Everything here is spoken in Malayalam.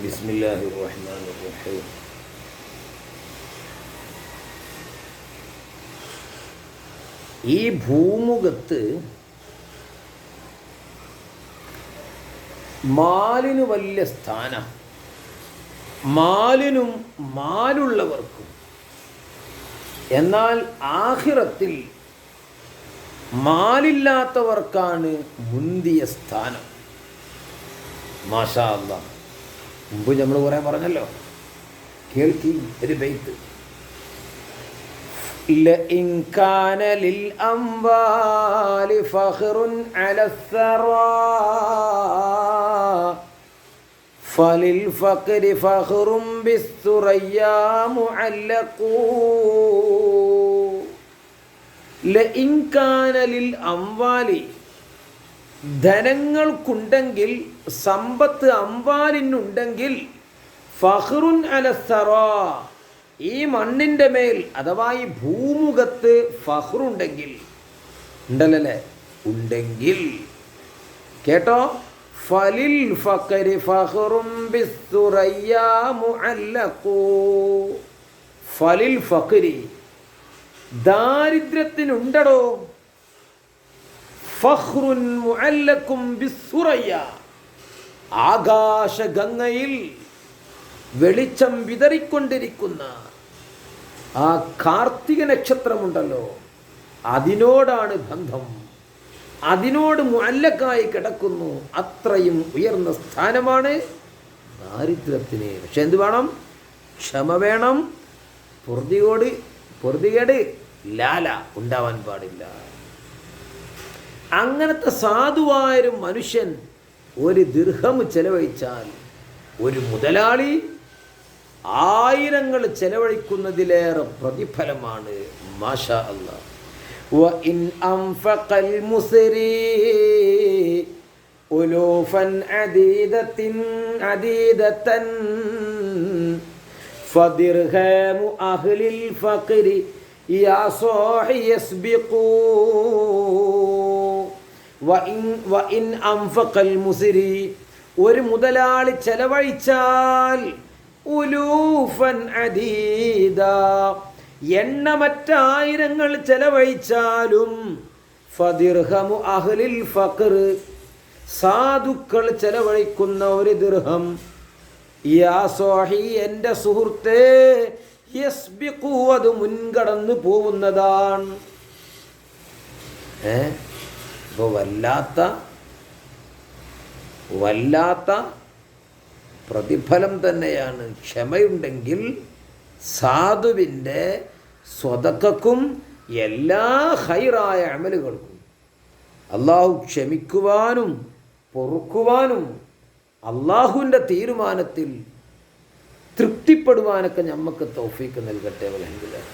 ബിസ്മില്ലാഹിർ റഹ്മാനിർ റഹീം. ഈ ഭൂമുഖത്ത് മാലിന് വലിയ സ്ഥാനം, മാലിനും മാലുള്ളവർക്കും. എന്നാൽ ആഖിറത്തിൽ മാലില്ലാത്തവർക്കാണ് മുന്തിയ സ്ഥാനം. മാഷാ അല്ലാഹ്. മുമ്പ് നമ്മൾ കുറേ പറഞ്ഞല്ലോ, കേൾക്കി ഒരു ബൈത്ത്. ലഇൻ കാന ലിൽ അംവാലി ഫഖ്റുൻ അലസ്സറാ ഫലിൽ ഫഖ്രി ഫഖ്റും ബിസ്സുറയ്യാ മുഅല്ലഖൂ. ലഇൻ കാന ലിൽ അംവാലി, ധനങ്ങൾക്കുണ്ടെങ്കിൽ, സമ്പത്ത് അംവാലിനുണ്ടെങ്കിൽ, ഫഖ്റുൻ അലസ്സറാ, ഈ മണ്ണിൻ്റെ മേൽ അഥവാ ഈ ഭൂമുഖത്ത് ഫഖ്റുണ്ടെങ്കിൽ, ഉണ്ടല്ലേ, ഉണ്ടെങ്കിൽ കേട്ടോ, ഫലിൽ ഫഖ്രി ഫഖ്റും ബിസ്സുറയ്യാ മുഅല്ലഖൂ. ഫലിൽ ഫഖ്രി, ദാരിദ്ര്യത്തിനുണ്ടടോ, ഫഖ്റുൻ മുഅല്ലഖും ബിസ്സുറയ്യ, ആകാശഗംഗയിൽ വെളിച്ചം വിതറിക്കൊണ്ടിരിക്കുന്ന ആ കാർത്തിക നക്ഷത്രമുണ്ടല്ലോ, അതിനോടാണ് ബന്ധം, അതിനോട് മുഅല്ലഖായി കിടക്കുന്നു. അത്രയും ഉയർന്ന സ്ഥാനമാണ് ദാരിദ്ര്യത്തിന്. പക്ഷെ എന്ത് വേണം? ക്ഷമ വേണം. പൊറുതികേട് ലാല ഉണ്ടാവാൻ പാടില്ല. അങ്ങനത്തെ സാധുവായൊരു മനുഷ്യൻ ഒരു ദിർഹം ചെലവഴിച്ചാൽ, ഒരു മുതലാളി ആയിരങ്ങൾ ചെലവഴിക്കുന്നതിലേറെ പ്രതിഫലമാണ്. മാഷാ അല്ലാഹ്. വഇൻ അൻഫഖൽ മുസ്രി ഉലൂഫൻ അദീദതൻ ഫദിർഹമു അഹ്ലിൽ ഫഖ്രി യാ സാഹി യസ്ബിഖൂ. വഇൻ അൻഫഖൽ മുസ്രി, ഒരു മുതലാളി ചെലവഴിച്ചാൽ, ഉലൂഫൻ അദീദ, എണ്ണമറ്റ ആയിരങ്ങൾ ചെലവഴിച്ചാലും, ഫദിർഹമു അഹ്ലിൽ ഫഖ്ർ, സാധുക്കൾ ചെലവഴിക്കുന്ന ഒരു ദിർഹം, യാ സാഹി, എൻ്റെ സുഹൃത്തേ, യസ്ബിഖു, അത് മുൻകടന്നു പോകുന്നതാണ്. ഇപ്പോൾ വല്ലാത്ത പ്രതിഫലം തന്നെയാണ്. ക്ഷമയുണ്ടെങ്കിൽ സാധുവിൻ്റെ സ്വതക്കക്കും എല്ലാ ഹൈറായ അമലുകൾക്കും അള്ളാഹു ക്ഷമിക്കുവാനും പൊറുക്കുവാനും അള്ളാഹുവിൻ്റെ തീരുമാനത്തിൽ തൃപ്തിപ്പെടുവാനൊക്കെ നമുക്ക് തൗഫീക്ക് നൽകട്ടെ. അൽഹംദുലില്ലാഹ്.